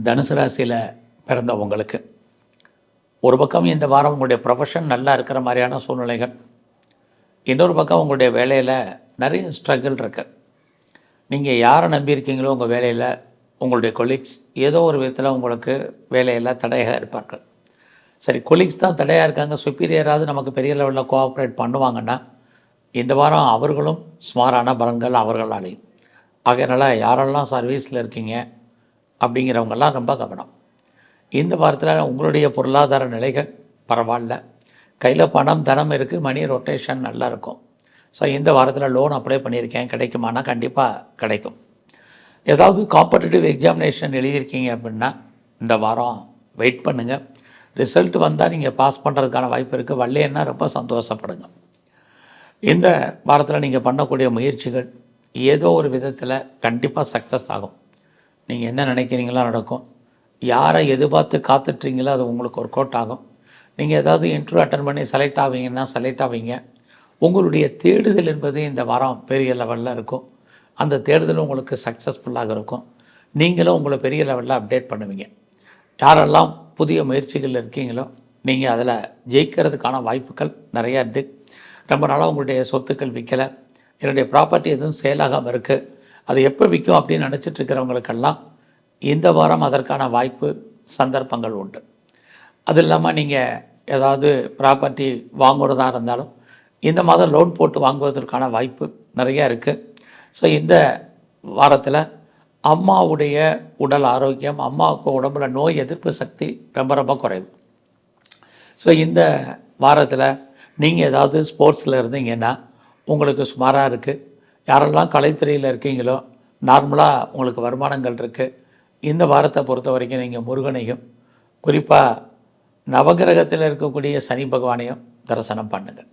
தனுசு ராசியில் பிறந்தவங்களுக்கு ஒரு பக்கம் இந்த வாரம் உங்களுடைய ப்ரொஃபஷன் நல்லா இருக்கிற மாதிரியான சூழ்நிலைகள், இன்னொரு பக்கம் உங்களுடைய வேலையில் நிறைய ஸ்ட்ரகிள் இருக்குது. நீங்கள் யாரை நம்பியிருக்கீங்களோ உங்கள் வேலையில் உங்களுடைய கொலீக்ஸ் ஏதோ ஒரு விதத்தில் உங்களுக்கு வேலையில் தடையாக இருப்பார்கள். சரி, கொலீக்ஸ் தான் தடையாக இருக்காங்க, சுப்பீரியராவது நமக்கு பெரிய லெவலில் கோஆப்ரேட் பண்ணுவாங்கன்னா இந்த வாரம் அவர்களும் சுமாரான பலன்கள் அவர்களாலேயும். ஆகையினால யாரெல்லாம் சர்வீஸில் இருக்கீங்க அப்படிங்கிறவங்கெல்லாம் ரொம்ப கவனம். இந்த வாரத்தில் உங்களுடைய பொருளாதார நிலைகள் பரவாயில்ல, கையில் பணம் தனம் இருக்குது, மணி ரொட்டேஷன் நல்லா இருக்கும். ஸோ இந்த வாரத்தில் லோன் அப்ளை பண்ணியிருக்கேன், கிடைக்குமானா கண்டிப்பாக கிடைக்கும். ஏதாவது காம்படிட்டிவ் எக்ஸாமினேஷன் எழுதியிருக்கீங்க அப்படின்னா இந்த வாரம் வெயிட் பண்ணுங்கள். ரிசல்ட் வந்தால் நீங்கள் பாஸ் பண்ணுறதுக்கான வாய்ப்பு இருக்குது. வரலைன்னா ரொம்ப சந்தோஷப்படுங்க. இந்த வாரத்தில் நீங்கள் பண்ணக்கூடிய முயற்சிகள் ஏதோ ஒரு விதத்தில் கண்டிப்பாக சக்ஸஸ் ஆகும். நீங்கள் என்ன நினைக்கிறீங்களோ நடக்கும். யாரை எதிர்பார்த்து காத்துட்றீங்களோ அது உங்களுக்கு ஒர்க் அவுட் ஆகும். நீங்கள் ஏதாவது இன்டர்வியூ அட்டன் பண்ணி செலக்ட் ஆவீங்கன்னா செலக்ட் ஆவீங்க. உங்களுடைய தேடுதல் என்பது இந்த வாரம் பெரிய லெவலில் இருக்கும். அந்த தேடுதல் உங்களுக்கு சக்ஸஸ்ஃபுல்லாக இருக்கும். நீங்களும் உங்களை பெரிய லெவலில் அப்டேட் பண்ணுவீங்க. யாரெல்லாம் புதிய முயற்சிகள் இருக்கீங்களோ நீங்கள் அதில் ஜெயிக்கிறதுக்கான வாய்ப்புகள் நிறையா இருக்குது. ரொம்ப நாளாக உங்களுடைய சொத்துக்கள் விற்கலை, என்னுடைய ப்ராப்பர்ட்டி எதுவும் சேலாகாமல் இருக்குது, அது எப்போ விற்கும் அப்படின்னு நினச்சிட்டு இருக்கிறவங்களுக்கெல்லாம் இந்த வாரம் அதற்கான வாய்ப்பு சந்தர்ப்பங்கள் உண்டு. அது இல்லாமல் நீங்கள் ஏதாவது ப்ராப்பர்ட்டி வாங்குறதா இருந்தாலும் இந்த மாதம் லோன் போட்டு வாங்குவதற்கான வாய்ப்பு நிறையா இருக்குது. ஸோ இந்த வாரத்தில் அம்மாவுடைய உடல் ஆரோக்கியம், அம்மாவுக்கு உடம்புல நோய் எதிர்ப்பு சக்தி ரொம்ப ரொம்ப குறைவு. ஸோ இந்த வாரத்தில் நீங்கள் ஏதாவது ஸ்போர்ட்ஸில் இருந்தீங்கன்னா உங்களுக்கு சுமாராக இருக்குது. யாரெல்லாம் கலைத்துறையில் இருக்கீங்களோ நார்மலாக உங்களுக்கு வருமானங்கள் இருக்குது. இந்த வாரத்தை பொறுத்த வரைக்கும் நீங்கள் முருகனையும் குறிப்பாக நவகிரகத்தில் இருக்கக்கூடிய சனி பகவானையும் தரிசனம் பண்ணுங்கள்.